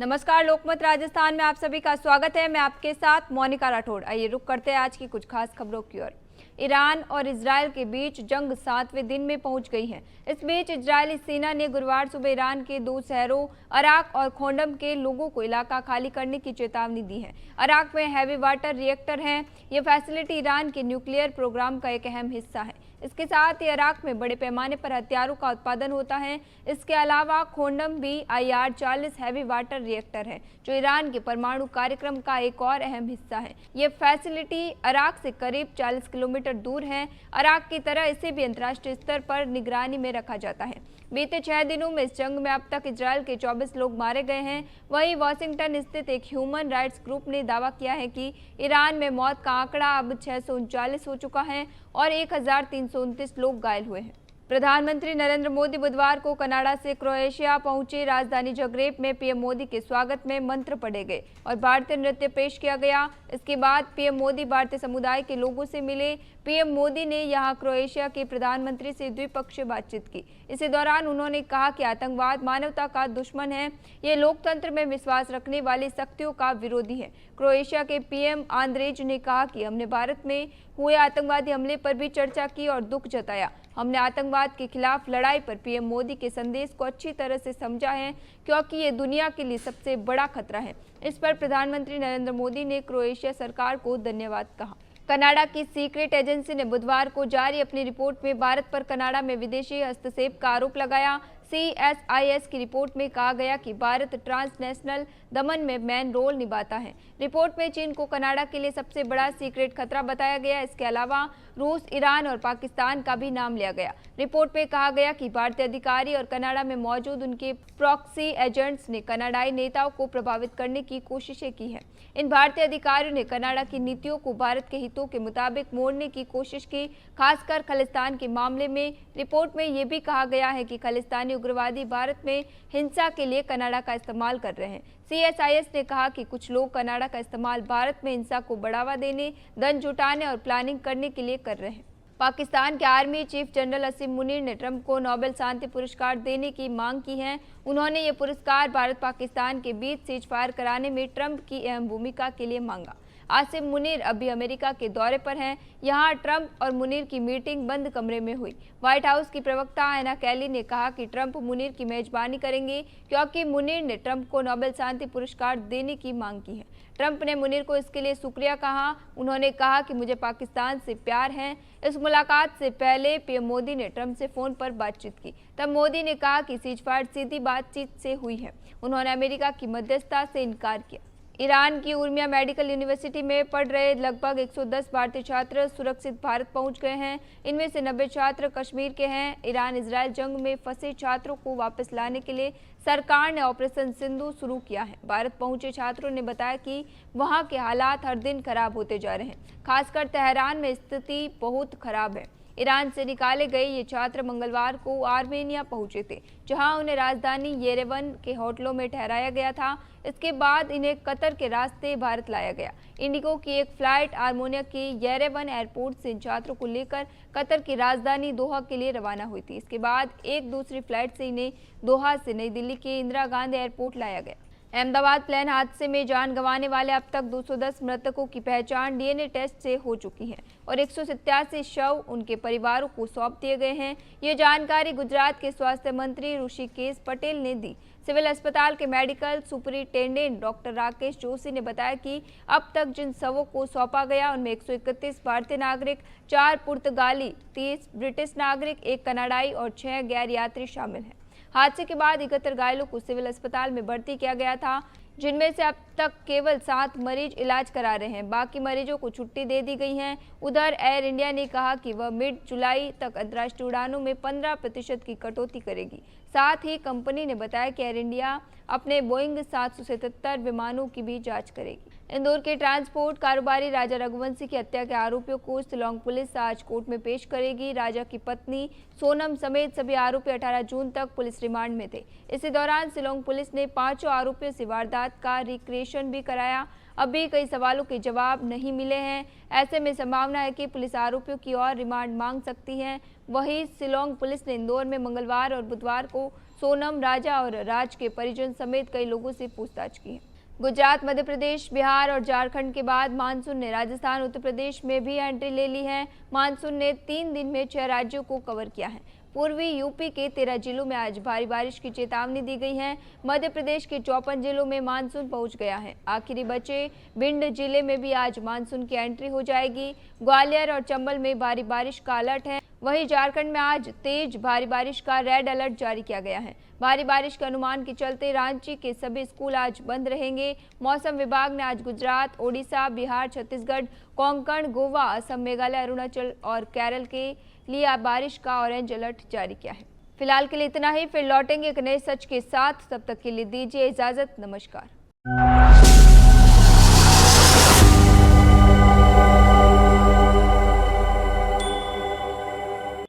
नमस्कार, लोकमत राजस्थान में आप सभी का स्वागत है। मैं आपके साथ मोनिका राठौड़। आइए रुक करते हैं आज की कुछ खास खबरों की ओर। ईरान और इजरायल के बीच जंग 7वें दिन में पहुंच गई है। इस बीच इजरायली सेना ने गुरुवार सुबह ईरान के 2 शहरों अराक और खोंडम के लोगों को इलाका खाली करने की चेतावनी दी है। अराक में हैवी वाटर रिएक्टर हैं। ये फैसिलिटी ईरान के न्यूक्लियर प्रोग्राम का एक अहम हिस्सा है। इसके साथ ही इराक में बड़े पैमाने पर हथियारों का उत्पादन होता है। इसके अलावा खोंडम भी IR-40 हैवी वाटर रिएक्टर है, जो ईरान के परमाणु कार्यक्रम का एक और अहम हिस्सा है। ये फैसिलिटी इराक से करीब 40 किलोमीटर दूर है। इराक की तरह इसे भी अंतर्राष्ट्रीय स्तर पर निगरानी में रखा जाता है। बीते 6 दिनों में इस जंग में अब तक इजरायल के 24 लोग मारे गए हैं। वहीं वाशिंगटन स्थित एक ह्यूमन राइट्स ग्रुप ने दावा किया है कि ईरान में मौत का आंकड़ा अब 639 हो चुका है और 1329 लोग घायल हुए हैं। प्रधानमंत्री नरेंद्र मोदी बुधवार को कनाडा से क्रोएशिया पहुंचे। राजधानी जग्रेब में पीएम मोदी के स्वागत में मंत्र पढ़े गए और भारतीय नृत्य पेश किया गया। इसके बाद पीएम मोदी भारतीय समुदाय के लोगों से मिले। पीएम मोदी ने यहां क्रोएशिया के प्रधानमंत्री से द्विपक्षीय बातचीत की। इसी दौरान उन्होंने कहा कि आतंकवाद मानवता का दुश्मन है। ये लोकतंत्र में विश्वास रखने वाली शक्तियों का विरोधी है। क्रोएशिया के पीएम आंद्रेज ने कहा कि हमने भारत में हुए आतंकवादी हमले पर भी चर्चा की और दुख जताया। हमने आतंकवाद के खिलाफ लड़ाई पर पीएम मोदी के संदेश को अच्छी तरह से समझा है, क्योंकि ये दुनिया के लिए सबसे बड़ा खतरा है। इस पर प्रधानमंत्री नरेंद्र मोदी ने क्रोएशिया सरकार को धन्यवाद कहा। कनाडा की सीक्रेट एजेंसी ने बुधवार को जारी अपनी रिपोर्ट में भारत पर कनाडा में विदेशी हस्तक्षेप का आरोप लगाया। CSIS की रिपोर्ट में कहा गया कि भारत ट्रांसनेशनल दमन में मेन रोल निभाता है। रिपोर्ट में चीन को कनाडा के लिए सबसे बड़ा सीक्रेट खतरा बताया गया। इसके अलावा रूस, ईरान और पाकिस्तान का भी नाम लिया गया। रिपोर्ट में कहा गया कि भारतीय अधिकारी और कनाडा में मौजूद उनके प्रॉक्सी एजेंट्स ने कनाडाई नेताओं को प्रभावित करने की कोशिशें की हैं। इन भारतीय अधिकारियों ने कनाडा की नीतियों को भारत के हितों के मुताबिक मोड़ने की कोशिश की, खासकर खालिस्तान के मामले में। रिपोर्ट में यह भी कहा गया है कि खालिस्तानी उग्रवादी भारत में हिंसा के लिए कनाडा का इस्तेमाल कर रहे हैं। CSIS ने कहा कि कुछ लोग कनाडा का इस्तेमाल भारत में हिंसा को बढ़ावा देने, धन जुटाने और प्लानिंग करने के लिए कर रहे हैं। पाकिस्तान के आर्मी चीफ जनरल असीम मुनीर ने ट्रंप को नोबेल शांति पुरस्कार देने की मांग की है। उन्होंने ये पुरस्कार भारत पाकिस्तान के बीच सीज फायर कराने में ट्रंप की अहम भूमिका के लिए मांगा। आसिम मुनीर अभी अमेरिका के दौरे पर हैं। यहां ट्रंप और मुनीर की मीटिंग बंद कमरे में हुई। व्हाइट हाउस की प्रवक्ता एना कैली ने कहा कि ट्रंप मुनीर की मेजबानी करेंगे, क्योंकि मुनीर ने ट्रंप को नोबेल शांति पुरस्कार देने की मांग की है। ट्रंप ने मुनीर को इसके लिए शुक्रिया कहा। उन्होंने कहा कि मुझे पाकिस्तान से प्यार है। इस मुलाकात से पहले पीएम मोदी ने ट्रंप से फोन पर बातचीत की। तब मोदी ने कहा कि सीज फायर सीधी बातचीत से हुई है। उन्होंने अमेरिका की मध्यस्थता से इनकार किया। ईरान की उर्मिया मेडिकल यूनिवर्सिटी में पढ़ रहे लगभग 110 भारतीय छात्र सुरक्षित भारत पहुंच गए हैं। इनमें से 90 छात्र कश्मीर के हैं। ईरान इजरायल जंग में फंसे छात्रों को वापस लाने के लिए सरकार ने ऑपरेशन सिंधु शुरू किया है। भारत पहुंचे छात्रों ने बताया कि वहां के हालात हर दिन खराब होते जा रहे हैं। खासकर तेहरान में स्थिति बहुत खराब है। ईरान से निकाले गए ये छात्र मंगलवार को आर्मेनिया पहुंचे थे, जहां उन्हें राजधानी येरेवन के होटलों में ठहराया गया था। इसके बाद इन्हें कतर के रास्ते भारत लाया गया। इंडिगो की एक फ्लाइट आर्मेनिया के येरेवन एयरपोर्ट से इन छात्रों को लेकर कतर की राजधानी दोहा के लिए रवाना हुई थी। इसके बाद एक दूसरी फ्लाइट से इन्हें दोहा से नई दिल्ली के इंदिरा गांधी एयरपोर्ट लाया गया। अहमदाबाद प्लेन हादसे में जान गंवाने वाले अब तक 210 मृतकों की पहचान DNA टेस्ट से हो चुकी है और 187 शव उनके परिवारों को सौंप दिए गए हैं। ये जानकारी गुजरात के स्वास्थ्य मंत्री ऋषिकेश पटेल ने दी। सिविल अस्पताल के medical superintendent doctor Rakesh Joshi ने बताया कि अब तक जिन शवों को सौंपा गया उनमें 131 भारतीय नागरिक, 4 पुर्तगाली, 30 ब्रिटिश नागरिक, 1 कनाडाई और 6 गैर यात्री शामिल हैं। हादसे के बाद 71 घायलों को सिविल अस्पताल में भर्ती किया गया था, जिनमें से अब तक केवल 7 मरीज इलाज करा रहे हैं। बाकी मरीजों को छुट्टी दे दी गई है। उधर एयर इंडिया ने कहा कि वह मिड जुलाई तक अंतर्राष्ट्रीय उड़ानों में 15% की कटौती करेगी। साथ ही कंपनी ने बताया कि एयर इंडिया अपने बोइंग 777 विमानों की भी जांच करेगी। इंदौर के ट्रांसपोर्ट कारोबारी राजा रघुवंशी की हत्या के आरोपियों को शिलांग पुलिस आज कोर्ट में पेश करेगी। राजा की पत्नी सोनम समेत सभी आरोपी 18 जून तक पुलिस रिमांड में थे। इसी दौरान शिलांग पुलिस ने 5 आरोपियों से वारदात का रिक्रिएशन भी कराया। अभी कई सवालों के जवाब नहीं मिले हैं। ऐसे में संभावना है कि पुलिस आरोपियों की और रिमांड मांग सकती है। वहीं शिलांग पुलिस ने इंदौर में मंगलवार और बुधवार को सोनम, राजा और राज के परिजन समेत कई लोगों से पूछताछ की है। गुजरात, मध्य प्रदेश, बिहार और झारखंड के बाद मानसून ने राजस्थान, उत्तर प्रदेश में भी एंट्री ले ली है। मानसून ने 3 दिन में 6 राज्यों को कवर किया है। पूर्वी यूपी के 13 जिलों में आज भारी बारिश की चेतावनी दी गई है। मध्य प्रदेश के 54 जिलों में मानसून पहुंच गया है। आखिरी बचे भिंड जिले में भी आज मानसून की एंट्री हो जाएगी। ग्वालियर और चंबल में भारी बारिश का अलर्ट है। वहीं झारखंड में आज तेज भारी बारिश का रेड अलर्ट जारी किया गया है। भारी बारिश के अनुमान के चलते रांची के सभी स्कूल आज बंद रहेंगे। मौसम विभाग ने आज गुजरात, ओडिशा, बिहार, छत्तीसगढ़, कोंकण, गोवा, असम, मेघालय, अरुणाचल और केरल के लिए बारिश का ऑरेंज अलर्ट जारी किया है। फिलहाल के लिए इतना ही, फिर लौटेंगे एक नए सच के साथ। तब तक के लिए दीजिए इजाजत। नमस्कार।